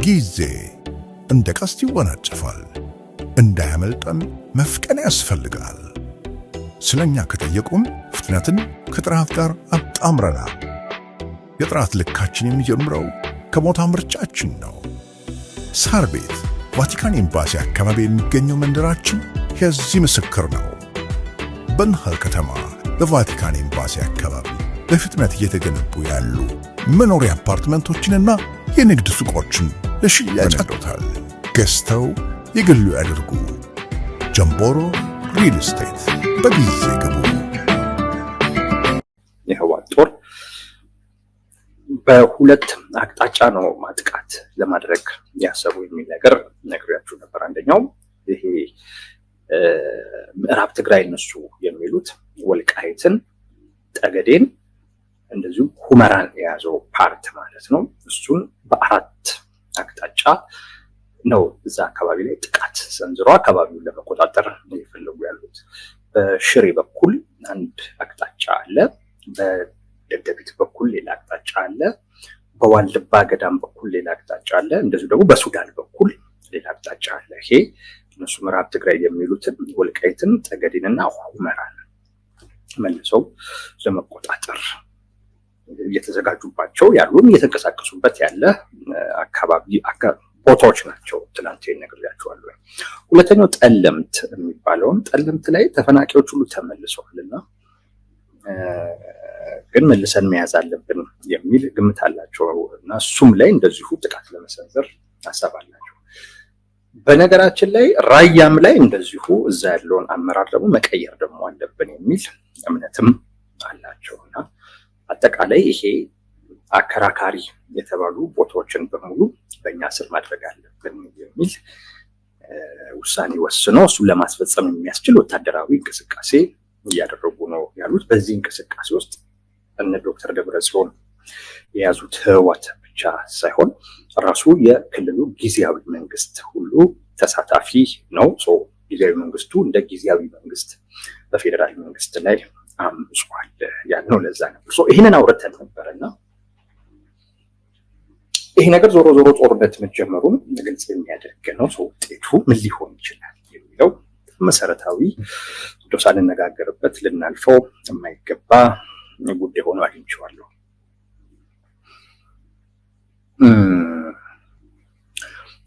ጊዜ እንደ ቀስት ይወናጨፋል። እንዳያመልጠን መፍጠን ያስፈልጋል። ስለኛ ከጠየቁን ፍጥነትን ከጥራት ጋር አጣምረናል። የጥራት ልካችን የሚጀምረው ከቦታ ምርጫችን ነው። ሳር ቤት ቫቲካን ኤምባሲ አካባቢ የሚገኘው መንደራችን የዚህ ምስክር ነው። በንሃል ከተማ በቫቲካን ኤምባሲ አካባቢ በፍጥነት እየተገነቡ ያሉ መኖሪያ አፓርትመንቶችንና የንግድ ሱቆችን ለሽያጭ አቅርበናል። ገዝተው የግሉ ያድርጉ። ጀምቦሮ ሪል ስቴት። በጊዜ ግቡ። የህወሓት ጦር በሁለት አቅጣጫ ነው ማጥቃት ለማድረግ ያሰቡ የሚል ነገር ነግሬያችሁ ነበር። አንደኛው ይሄ ምዕራብ ትግራይ እነሱ የሚሉት ወልቃይትን፣ ጠገዴን እንደዚሁ ሁመራን የያዘው ፓርት ማለት ነው። እሱን በአራት አቅጣጫ ነው እዛ አካባቢ ላይ ጥቃት ሰንዝሮ አካባቢውን ለመቆጣጠር እየፈለጉ ያሉት። በሽሬ በኩል አንድ አቅጣጫ አለ፣ በደደቢት በኩል ሌላ አቅጣጫ አለ፣ በዋልድባ ገዳም በኩል ሌላ አቅጣጫ አለ፣ እንደዚሁ ደግሞ በሱዳን በኩል ሌላ አቅጣጫ አለ። ይሄ እነሱ ምዕራብ ትግራይ የሚሉትን ወልቃይትን፣ ጠገዴንና ሁመራን መልሰው ለመቆጣጠር እየተዘጋጁባቸው ያሉም እየተንቀሳቀሱበት ያለ አካባቢ ቦታዎች ናቸው። ትናንት ነግሬያቸዋለሁ። ሁለተኛው ጠለምት የሚባለውን ጠለምት ላይ ተፈናቃዮች ሁሉ ተመልሰዋልና ግን መልሰን መያዝ አለብን የሚል ግምት አላቸው እና እሱም ላይ እንደዚሁ ጥቃት ለመሰንዘር ሀሳብ አላቸው። በነገራችን ላይ ራያም ላይ እንደዚሁ እዛ ያለውን አመራር ደግሞ መቀየር ደግሞ አለብን የሚል እምነትም አላቸውና አጠቃላይ ይሄ አከራካሪ የተባሉ ቦታዎችን በሙሉ በእኛ ስር ማድረግ አለብን የሚል ውሳኔ ወስኖ እሱን ለማስፈጸም የሚያስችል ወታደራዊ እንቅስቃሴ እያደረጉ ነው ያሉት። በዚህ እንቅስቃሴ ውስጥ እነ ዶክተር ደብረጽዮን የያዙት ህወሓት ብቻ ሳይሆን ራሱ የክልሉ ጊዜያዊ መንግስት ሁሉ ተሳታፊ ነው። ጊዜያዊ መንግስቱ እንደ ጊዜያዊ መንግስት በፌዴራል መንግስት ላይ አምጿል ያልነው ለዛ ነበር። ይህንን አውርተን ነበርና ይሄ ነገር ዞሮ ዞሮ ጦርነት መጀመሩን ግልጽ የሚያደርግ ነው። ውጤቱ ምን ሊሆን ይችላል የሚለው መሰረታዊ ሳንነጋገርበት ልናልፈው የማይገባ ጉዳይ ሆኖ አግኝቼዋለሁ።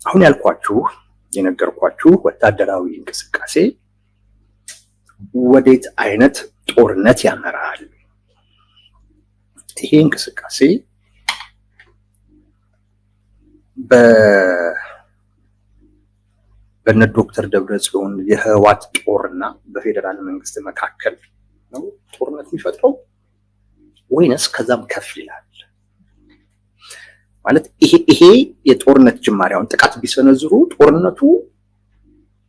አሁን ያልኳችሁ የነገርኳችሁ ወታደራዊ እንቅስቃሴ ወዴት አይነት ጦርነት ያመራል? ይሄ እንቅስቃሴ በነ ዶክተር ደብረጽዮን የህወሓት ጦርና በፌዴራል መንግስት መካከል ነው ጦርነት የሚፈጥረው ወይንስ ከዛም ከፍ ይላል? ማለት ይሄ የጦርነት ጅማሬውን ጥቃት ቢሰነዝሩ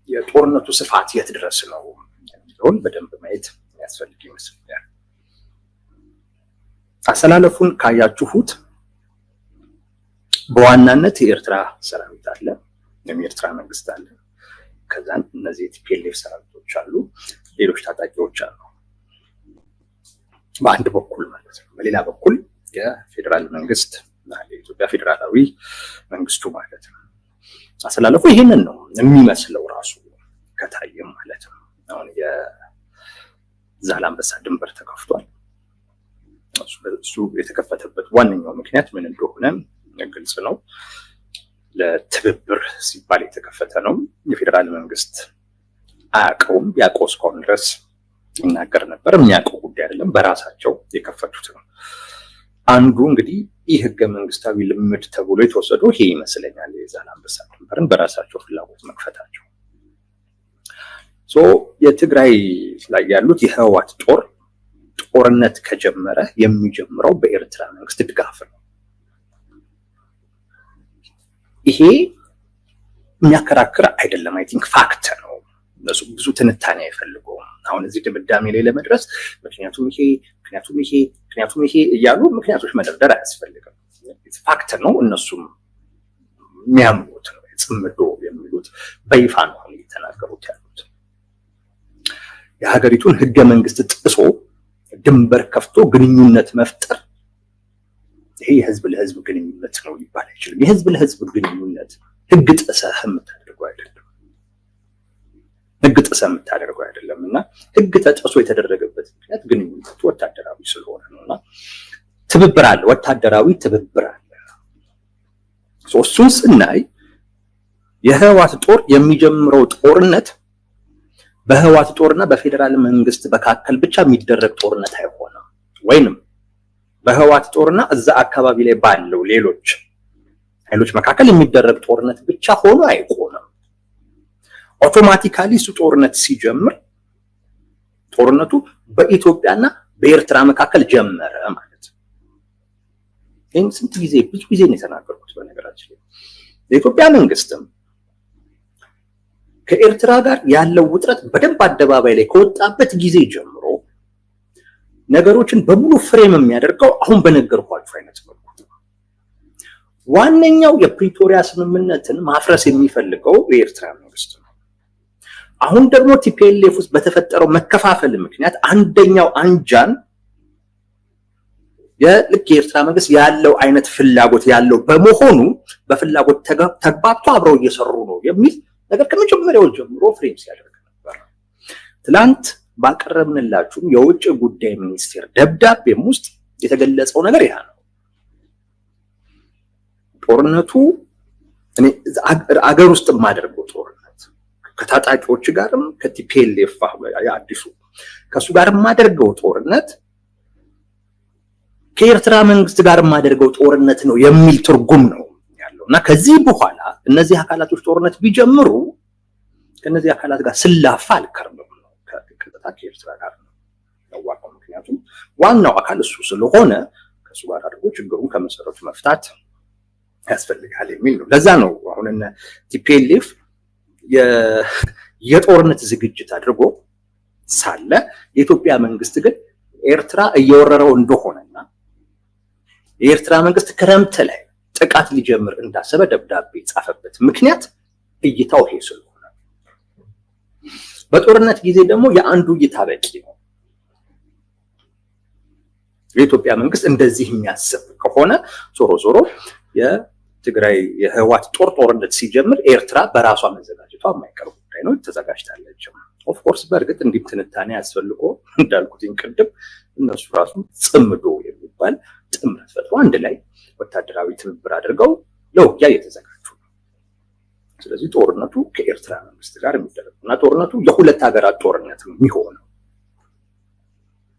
የጦርነቱ ስፋት የት ድረስ ነው የሚለውን በደንብ ማየት የሚያስፈልግ ይመስለኛል። አሰላለፉን ካያችሁት በዋናነት የኤርትራ ሰራዊት አለ፣ የኤርትራ መንግስት አለ፣ ከዛን እነዚህ የቲፒኤልኤፍ ሰራዊቶች አሉ፣ ሌሎች ታጣቂዎች አሉ በአንድ በኩል ማለት ነው። በሌላ በኩል የፌዴራል መንግስት የኢትዮጵያ ፌዴራላዊ መንግስቱ ማለት ነው። አሰላለፉ ይሄንን ነው የሚመስለው ራሱ ከታየም ማለት ነው። አሁን የዛላምበሳ ድንበር ተከፍቷል። እሱ የተከፈተበት ዋነኛው ምክንያት ምን እንደሆነ ግልጽ ነው። ለትብብር ሲባል የተከፈተ ነው። የፌዴራል መንግስት አያውቀውም። ቢያውቀው እስካሁን ድረስ ይናገር ነበር። የሚያውቀው ጉዳይ አይደለም። በራሳቸው የከፈቱት ነው። አንዱ እንግዲህ ይህ ህገ መንግስታዊ ልምድ ተብሎ የተወሰደው ይሄ ይመስለኛል። የዛላምበሳ ድንበርን በራሳቸው ፍላጎት መክፈታቸው። የትግራይ ላይ ያሉት የህወሓት ጦርነት ከጀመረ የሚጀምረው በኤርትራ መንግስት ድጋፍ ነው። ይሄ የሚያከራክር አይደለም። አይ ቲንክ ፋክት ነው። ብዙ ትንታኔ አይፈልገውም። አሁን እዚህ ድምዳሜ ላይ ለመድረስ ምክንያቱም ይሄ እያሉ ምክንያቶች መደርደር አያስፈልግም። ፋክት ነው። እነሱም የሚያምኑት ነው። ጽምዶ የሚሉት በይፋ ነው እየተናገሩት ያሉት። የሀገሪቱን ህገ መንግስት ጥሶ ድንበር ከፍቶ ግንኙነት መፍጠር ይሄ የህዝብ ለህዝብ ግንኙነት ነው ሊባል አይችልም። የህዝብ ለህዝብ ግንኙነት ህግ ጥሰህ የምታደርገው አይደለም። ህግ ጥሰህ የምታደርገው አይደለም እና ህግ ተጥሶ የተደረገበት ምክንያት ግንኙነቱ ወታደራዊ ስለሆነ ነውና ትብብር አለ፣ ወታደራዊ ትብብር አለ። እሱን ስናይ የህወሓት ጦር የሚጀምረው ጦርነት በህወሓት ጦርና በፌዴራል መንግስት መካከል ብቻ የሚደረግ ጦርነት አይሆንም፣ ወይንም በህወሓት ጦርና እዛ አካባቢ ላይ ባለው ሌሎች ኃይሎች መካከል የሚደረግ ጦርነት ብቻ ሆኖ አይቆምም። አውቶማቲካሊ እሱ ጦርነት ሲጀምር ጦርነቱ በኢትዮጵያና በኤርትራ መካከል ጀመረ ማለት ነው። ይህን ስንት ጊዜ ብዙ ጊዜ ነው የተናገርኩት። በነገራችን ላይ የኢትዮጵያ መንግስትም ከኤርትራ ጋር ያለው ውጥረት በደንብ አደባባይ ላይ ከወጣበት ጊዜ ጀምሮ ነገሮችን በሙሉ ፍሬም የሚያደርገው አሁን በነገርኳችሁ አይነት መልኩ ዋነኛው የፕሪቶሪያ ስምምነትን ማፍረስ የሚፈልገው የኤርትራ መንግስት ነው። አሁን ደግሞ ቲፒኤልኤፍ ውስጥ በተፈጠረው መከፋፈል ምክንያት አንደኛው አንጃን የኤርትራ መንግስት ያለው አይነት ፍላጎት ያለው በመሆኑ በፍላጎት ተግባብቶ አብረው እየሰሩ ነው የሚል ነገር ከመጀመሪያው ጀምሮ ፍሬም ሲያደርግ ነበር። ትላንት ባቀረብንላችሁ የውጭ ጉዳይ ሚኒስቴር ደብዳቤም ውስጥ የተገለጸው ነገር ያ ነው። ጦርነቱ እኔ አገር ውስጥ የማደርገው ጦርነት ከታጣቂዎች ጋርም ከቲፒኤልኤፍ አዲሱ ከሱ ጋር የማደርገው ጦርነት ከኤርትራ መንግስት ጋር የማደርገው ጦርነት ነው የሚል ትርጉም ነው ያለውና ከዚህ በኋላ እነዚህ አካላቶች ጦርነት ቢጀምሩ ከነዚህ አካላት ጋር ስላፋ አልከርምም ነው ከኤርትራ ጋር ነው ያዋቀው። ምክንያቱም ዋናው አካል እሱ ስለሆነ ከሱ ጋር አድርጎ ችግሩን ከመሰረቱ መፍታት ያስፈልጋል የሚል ነው። ለዛ ነው አሁን እነ ቲፒኤልኤፍ የጦርነት ዝግጅት አድርጎ ሳለ የኢትዮጵያ መንግስት ግን ኤርትራ እየወረረው እንደሆነና የኤርትራ መንግስት ክረምት ላይ ጥቃት ሊጀምር እንዳሰበ ደብዳቤ ጻፈበት። ምክንያት እይታው ይሄ ስለሆነ በጦርነት ጊዜ ደግሞ የአንዱ እይታ በቂ ነው። የኢትዮጵያ መንግስት እንደዚህ የሚያስብ ከሆነ ዞሮ ዞሮ የትግራይ የህወሓት ጦርነት ሲጀምር ኤርትራ በራሷ መዘጋጀቷ የማይቀር ጉዳይ ነው። ተዘጋጅታለች። ኦፍ ኮርስ በእርግጥ እንዲህ ትንታኔ ያስፈልጎ እንዳልኩትኝ ቅድም እነሱ ራሱ ጽምዶ የሚባል ጥምረት ፈጥሮ አንድ ላይ ወታደራዊ ትብብር አድርገው ለውጊያ እየተዘጋጁ ነው። ስለዚህ ጦርነቱ ከኤርትራ መንግስት ጋር የሚደረግና ጦርነቱ የሁለት ሀገራት ጦርነት ነው የሚሆነው።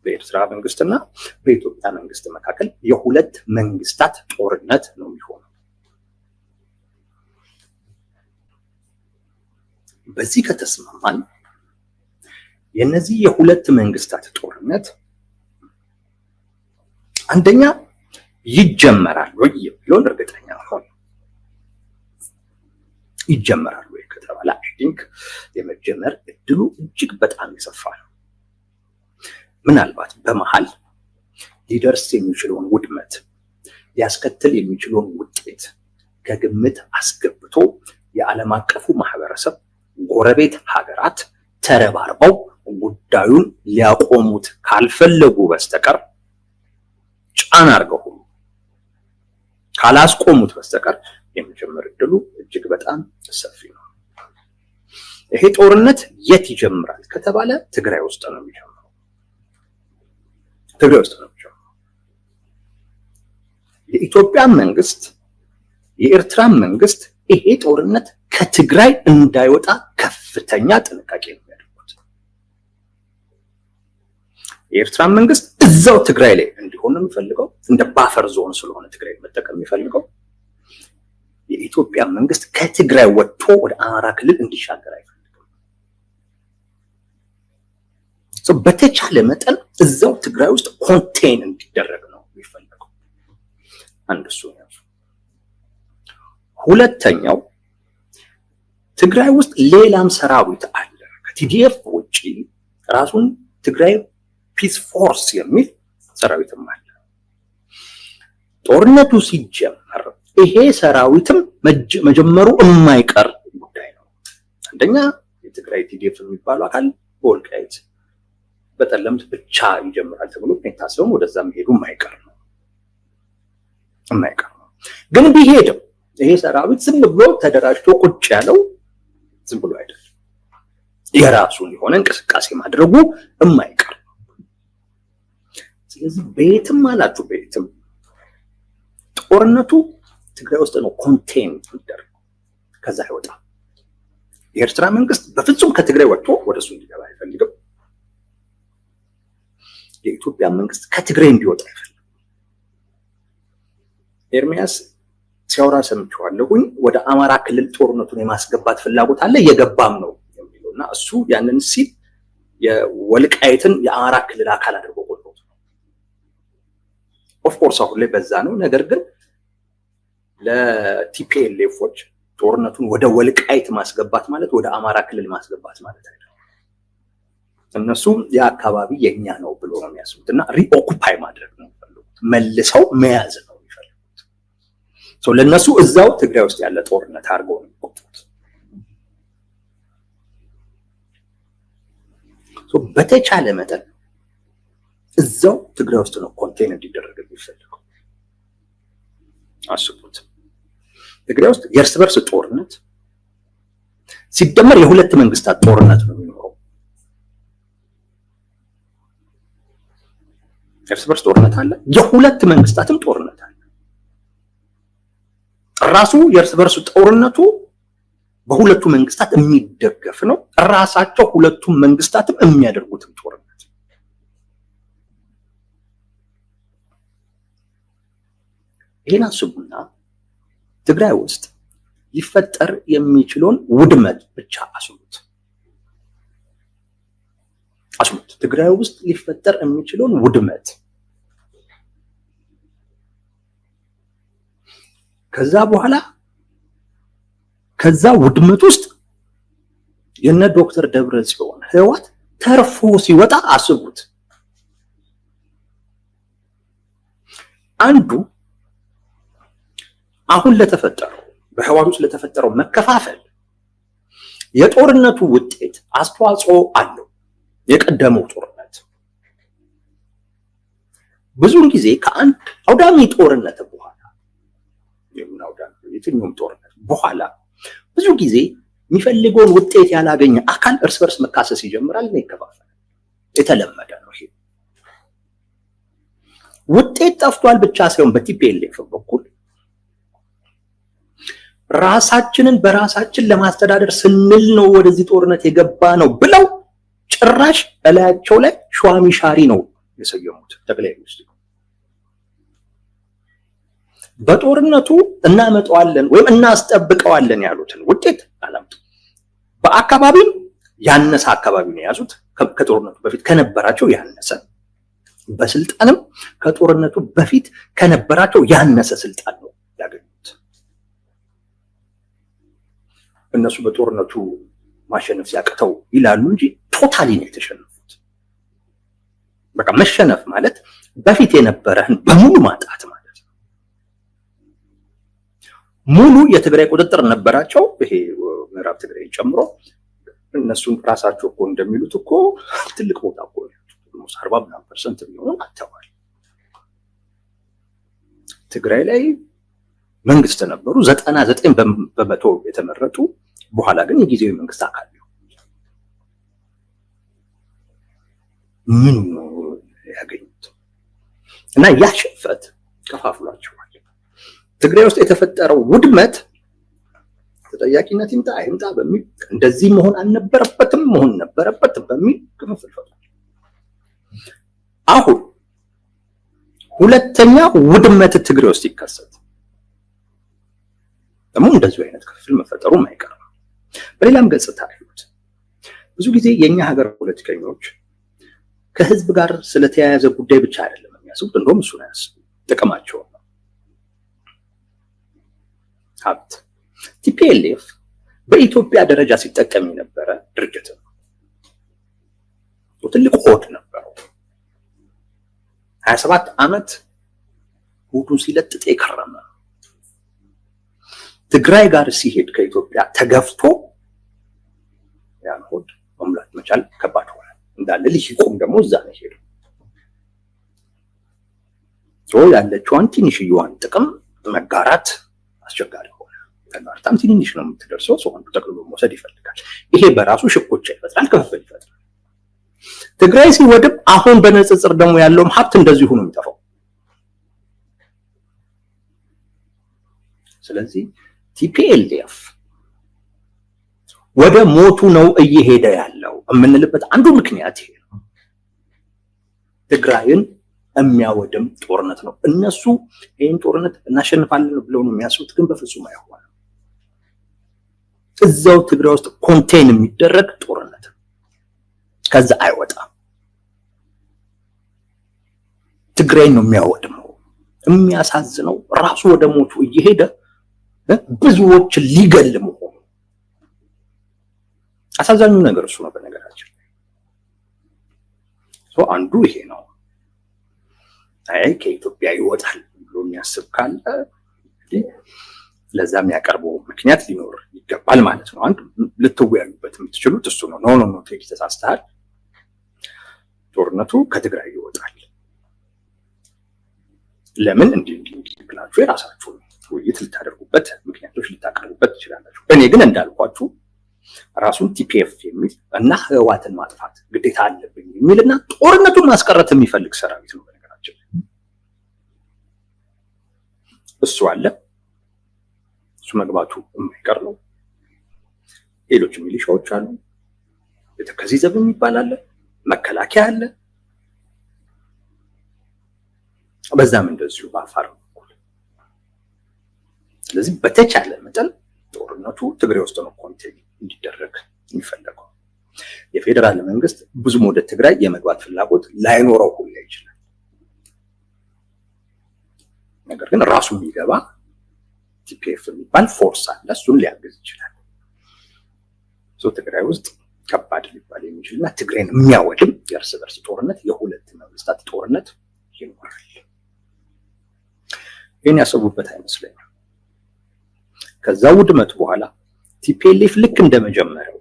በኤርትራ መንግስትና በኢትዮጵያ መንግስት መካከል የሁለት መንግስታት ጦርነት ነው የሚሆነው። በዚህ ከተስማማን የነዚህ የሁለት መንግስታት ጦርነት አንደኛ ይጀመራል ወይ የሚለውን እርግጠኛ ሆነ ይጀመራል ወይ ከተባለ አይ ቲንክ የመጀመር እድሉ እጅግ በጣም የሰፋ ነው። ምናልባት በመሃል ሊደርስ የሚችለውን ውድመት ሊያስከትል የሚችለውን ውጤት ከግምት አስገብቶ የዓለም አቀፉ ማህበረሰብ ጎረቤት ሀገራት ተረባርበው ጉዳዩን ሊያቆሙት ካልፈለጉ በስተቀር ጫና አድርገው ካላስቆሙት በስተቀር የመጀመር እድሉ እጅግ በጣም ሰፊ ነው። ይሄ ጦርነት የት ይጀምራል ከተባለ ትግራይ ውስጥ ነው የሚጀምረው። ትግራይ ውስጥ ነው የሚጀምረው። የኢትዮጵያ መንግስት የኤርትራ መንግስት ይሄ ጦርነት ከትግራይ እንዳይወጣ ከፍተኛ ጥንቃቄ ነው የሚያደርጉት። የኤርትራ መንግስት እዛው ትግራይ ላይ እንዲሆን ነው የሚፈልገው። እንደ ባፈር ዞን ስለሆነ ትግራይ መጠቀም የሚፈልገው። የኢትዮጵያ መንግስት ከትግራይ ወጥቶ ወደ አማራ ክልል እንዲሻገር አይፈልግም። በተቻለ መጠን እዛው ትግራይ ውስጥ ኮንቴን እንዲደረግ ነው የሚፈልገው። አንድ እሱ ነው። ሁለተኛው ትግራይ ውስጥ ሌላም ሰራዊት አለ ከቲዲኤፍ ውጪ ራሱን ትግራይ ፒስ ፎርስ የሚል ሰራዊትም አለ። ጦርነቱ ሲጀመር ይሄ ሰራዊትም መጀመሩ የማይቀር ጉዳይ ነው። አንደኛ የትግራይ ቲዲኤፍ የሚባለው አካል በወልቃይት በጠለምት ብቻ ይጀምራል ተብሎ የታሰበው ወደዛ መሄዱ የማይቀር ነው። የማይቀር ነው። ግን ቢሄድም ይሄ ሰራዊት ዝም ብሎ ተደራጅቶ ቁጭ ያለው ዝም ብሎ አይደለም። የራሱን የሆነ እንቅስቃሴ ማድረጉ የማይቀር ነው። ስለዚህ ቤትም አላችሁ ቤትም ጦርነቱ ትግራይ ውስጥ ነው ኮንቴን የሚደረገው፣ ከዛ አይወጣም። የኤርትራ መንግስት በፍጹም ከትግራይ ወጥቶ ወደሱ እንዲገባ አይፈልግም። የኢትዮጵያ መንግስት ከትግራይ እንዲወጣ አይፈልግም። ኤርሚያስ ሲያወራ ሰምቼዋለሁኝ። ወደ አማራ ክልል ጦርነቱን የማስገባት ፍላጎት አለ፣ እየገባም ነው የሚለውና እሱ ያንን ሲል የወልቃይትን የአማራ ክልል አካል አድርጎ ቆጥሮት ነው። ኦፍኮርስ አሁን ላይ በዛ ነው። ነገር ግን ለቲፒኤልኤፎች ጦርነቱን ወደ ወልቃይት ማስገባት ማለት ወደ አማራ ክልል ማስገባት ማለት አይደለም። እነሱ የአካባቢ የኛ ነው ብሎ ነው የሚያስቡት እና ሪኦኩፓይ ማድረግ ነው የሚፈልጉት፣ መልሰው መያዝ ነው የሚፈልጉት። ለእነሱ እዛው ትግራይ ውስጥ ያለ ጦርነት አድርገው ነው የሚቆጥሩት። በተቻለ መጠን እዛው ትግራይ ውስጥ ነው ኮንቴን እንዲደረግ የሚፈልገው። አስቡት፣ ትግራይ ውስጥ የእርስ በርስ ጦርነት ሲደመር የሁለት መንግስታት ጦርነት ነው የሚኖረው። የእርስ በርስ ጦርነት አለ፣ የሁለት መንግስታትም ጦርነት አለ። ራሱ የእርስ በርስ ጦርነቱ በሁለቱ መንግስታት የሚደገፍ ነው። ራሳቸው ሁለቱም መንግስታትም የሚያደርጉትም ጦርነት። ይሄን አስቡና ትግራይ ውስጥ ሊፈጠር የሚችለውን ውድመት ብቻ አስቡት። ትግራይ ውስጥ ሊፈጠር የሚችለውን ውድመት። ከዛ በኋላ ከዛ ውድመት ውስጥ የነ ዶክተር ደብረጽዮን ህወሓት ተርፎ ሲወጣ አስቡት። አንዱ አሁን ለተፈጠረው በህወሓት ውስጥ ለተፈጠረው መከፋፈል የጦርነቱ ውጤት አስተዋጽኦ አለው። የቀደመው ጦርነት ብዙውን ጊዜ ከአንድ አውዳሚ ጦርነት በኋላ የትኛውም ጦርነት በኋላ ብዙ ጊዜ የሚፈልገውን ውጤት ያላገኘ አካል እርስ በርስ መካሰስ ይጀምራል እና ይከፋፈላል። የተለመደ ነው ይሄ። ውጤት ጠፍቷል ብቻ ሳይሆን በቲፒኤልኤፍ በኩል ራሳችንን በራሳችን ለማስተዳደር ስንል ነው ወደዚህ ጦርነት የገባ ነው ብለው ጭራሽ እላያቸው ላይ ሸዋሚ ሻሪ ነው የሰየሙት ጠቅላይ ሚኒስትሩ። በጦርነቱ እናመጣዋለን ወይም እናስጠብቀዋለን ያሉትን ውጤት አላመጡም። በአካባቢም ያነሰ አካባቢ ነው የያዙት፣ ከጦርነቱ በፊት ከነበራቸው ያነሰ። በስልጣንም ከጦርነቱ በፊት ከነበራቸው ያነሰ ስልጣን ነው ያገኙት። እነሱ በጦርነቱ ማሸነፍ ሲያቅተው ይላሉ እንጂ ቶታሊ ነው የተሸነፉት። በቃ መሸነፍ ማለት በፊት የነበረህን በሙሉ ማጣት ማለት ነው። ሙሉ የትግራይ ቁጥጥር ነበራቸው፣ ይሄ ምዕራብ ትግራይ ጨምሮ። እነሱን ራሳቸው እኮ እንደሚሉት እኮ ትልቅ ቦታ እኮ ነው፣ 40% የሚሆኑ አጥተዋል። ትግራይ ላይ መንግስት ነበሩ 99% የተመረጡ፣ በኋላ ግን የጊዜያዊ መንግስት አካል ነው። ምን ነው ያገኙት? እና ያ ሽንፈት ከፋፍሏቸዋል። ትግራይ ውስጥ የተፈጠረው ውድመት ተጠያቂነት ይምጣ አይምጣ በሚል እንደዚህ መሆን አልነበረበትም መሆን ነበረበት በሚል ክፍፍል ፈጥሯል። አሁን ሁለተኛ ውድመት ትግራይ ውስጥ ይከሰት ደግሞ እንደዚህ አይነት ክፍል መፈጠሩ አይቀርም። በሌላም ገጽታ አይሉት ብዙ ጊዜ የኛ ሀገር ፖለቲከኞች ከህዝብ ጋር ስለተያያዘ ጉዳይ ብቻ አይደለም የሚያስቡት፣ እንደውም እሱ ነው ያስቡ ጥቅማቸው ነው። ሀብት ቲፒኤልኤፍ በኢትዮጵያ ደረጃ ሲጠቀም የነበረ ድርጅት ነው። ትልቅ ሆድ ነበረው። 27 ዓመት ሆዱን ሲለጥጥ የከረመ ትግራይ ጋር ሲሄድ ከኢትዮጵያ ተገፍቶ ያን ሆድ መሙላት መቻል ከባድ ሆነ። እንዳለ ልጅ ቆም ደግሞ እዛ ነው ሄደው ያለችዋን ትንሽዬዋን ጥቅም መጋራት አስቸጋሪ ሆነ። ተጋርታም ትንሽ ነው የምትደርሰው። ሰው አንዱ ጠቅልሎ መውሰድ ይፈልጋል። ይሄ በራሱ ሽኩቻ ይፈጥራል፣ ክፍፍል ይፈጥራል። ትግራይ ሲወድም አሁን በንጽጽር ደግሞ ያለውም ሀብት እንደዚሁ ነው የሚጠፋው። ስለዚህ ቲፒኤልኤፍ ወደ ሞቱ ነው እየሄደ ያለው የምንልበት አንዱ ምክንያት ይሄ ነው። ትግራይን የሚያወድም ጦርነት ነው። እነሱ ይህን ጦርነት እናሸንፋለን ብለው ነው የሚያስቡት፣ ግን በፍጹም አይሆንም። እዛው ትግራይ ውስጥ ኮንቴን የሚደረግ ጦርነት ከዛ አይወጣም። ትግራይን ነው የሚያወድመው። የሚያሳዝነው ራሱ ወደ ሞቱ እየሄደ ብዙዎችን ሊገል መሆኑ። አሳዛኙ ነገር እሱ ነው። በነገራችን አንዱ ይሄ ነው። አይ ከኢትዮጵያ ይወጣል ብሎ የሚያስብ ካለ ለዛ የሚያቀርበው ምክንያት ሊኖር ይገባል ማለት ነው። አንዱ ልትወያዩበት የምትችሉት እሱ ነው። ኖ ቴዲ ተሳስተሃል፣ ጦርነቱ ከትግራይ ይወጣል፣ ለምን እንዲህ ብላችሁ የራሳችሁ ውይይት ልታደርጉበት ምክንያቶች ልታቀርቡበት ትችላላችሁ። እኔ ግን እንዳልኳችሁ ራሱን ቲፒኤፍ የሚል እና ህወሓትን ማጥፋት ግዴታ አለብኝ የሚልና ጦርነቱን ማስቀረት የሚፈልግ ሰራዊት ነው። በነገራችን እሱ አለ። እሱ መግባቱ የማይቀር ነው። ሌሎች ሚሊሻዎች አሉ። የተከዜ ዘብ የሚባል አለ፣ መከላከያ አለ። በዛም እንደዚሁ በአፋር በኩል። ስለዚህ በተቻለ መጠን ጦርነቱ ትግራይ ውስጥ ነው ኮንቴን እንዲደረግ የሚፈለገው። የፌዴራል መንግስት ብዙም ወደ ትግራይ የመግባት ፍላጎት ላይኖረው ሁሉ ይችላል። ነገር ግን ራሱ የሚገባ ቲፒኤፍ የሚባል ፎርስ አለ። እሱን ሊያግዝ ይችላል። ትግራይ ውስጥ ከባድ ሊባል የሚችልና ትግራይን የሚያወድም የእርስ በርስ ጦርነት፣ የሁለት መንግስታት ጦርነት ይኖራል። ይህን ያሰቡበት አይመስለኝም። ከዛ ውድመት በኋላ ቲፒኤልኤፍ ልክ እንደመጀመሪያው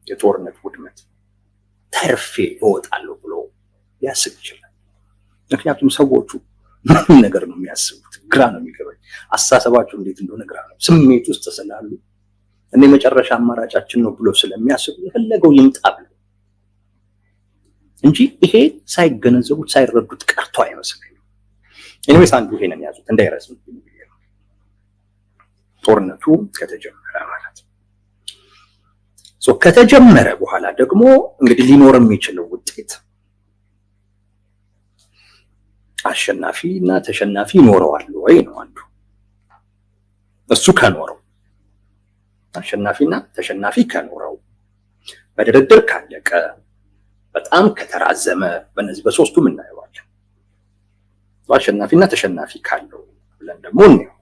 የጦርነት ውድመት ተርፌ እወጣለሁ ብሎ ሊያስብ ይችላል። ምክንያቱም ሰዎቹ ምንም ነገር ነው የሚያስቡት። ግራ ነው የሚገባኝ። አስተሳሰባቸው እንዴት እንደሆነ ግራ ነው። ስሜት ውስጥ ስላሉ እኔ መጨረሻ አማራጫችን ነው ብሎ ስለሚያስቡ የፈለገው ይምጣ ብለው እንጂ ይሄ ሳይገነዘቡት ሳይረዱት ቀርቶ አይመስለኝም። ኤኒዌይስ አንዱ ይሄንን ያዙት እንዳይረዝም ጦርነቱ ከተጀመረ ማለት ነው። ከተጀመረ በኋላ ደግሞ እንግዲህ ሊኖር የሚችለው ውጤት አሸናፊ እና ተሸናፊ ይኖረዋል ወይ ነው አንዱ። እሱ ከኖረው አሸናፊና ተሸናፊ ከኖረው በድርድር ካለቀ በጣም ከተራዘመ በእነዚህ በሶስቱም እናየዋለን። አሸናፊና ተሸናፊ ካለው ብለን ደግሞ ነው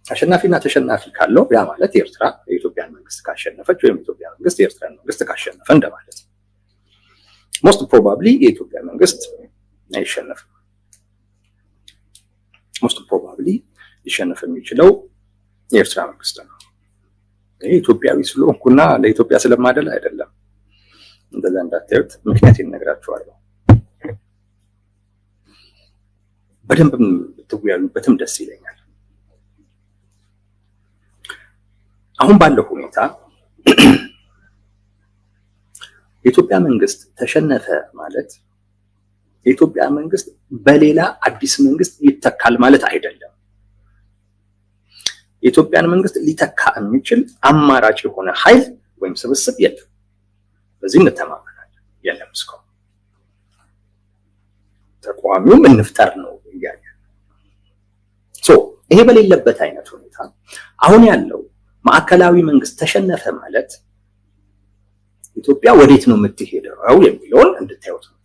አሸናፊና ተሸናፊ ካለው ያ ማለት ኤርትራ የኢትዮጵያን መንግስት ካሸነፈች ወይም የኢትዮጵያ መንግስት የኤርትራን መንግስት ካሸነፈ እንደማለት ነው። ሞስት ፕሮባብሊ የኢትዮጵያ መንግስት አይሸነፍም። ሞስት ፕሮባብሊ ሊሸነፍ የሚችለው የኤርትራ መንግስት ነው። ይሄ ኢትዮጵያዊ ስለሆንኩና ለኢትዮጵያ ስለማደል አይደለም። እንደዛ እንዳታዩት ምክንያት ይነግራችኋለሁ። በደንብ ብትወያዩበትም ደስ ይለኛል። አሁን ባለው ሁኔታ የኢትዮጵያ መንግስት ተሸነፈ ማለት የኢትዮጵያ መንግስት በሌላ አዲስ መንግስት ይተካል ማለት አይደለም። የኢትዮጵያን መንግስት ሊተካ የሚችል አማራጭ የሆነ ኃይል ወይም ስብስብ የለም። በዚህ እንተማመናለን። የለም እስካሁን ተቋሚውም እንፍጠር ነው እያለ ይሄ በሌለበት አይነት ሁኔታ አሁን ያለው ማዕከላዊ መንግስት ተሸነፈ ማለት ኢትዮጵያ ወዴት ነው የምትሄደው የሚለውን እንድታዩት ነው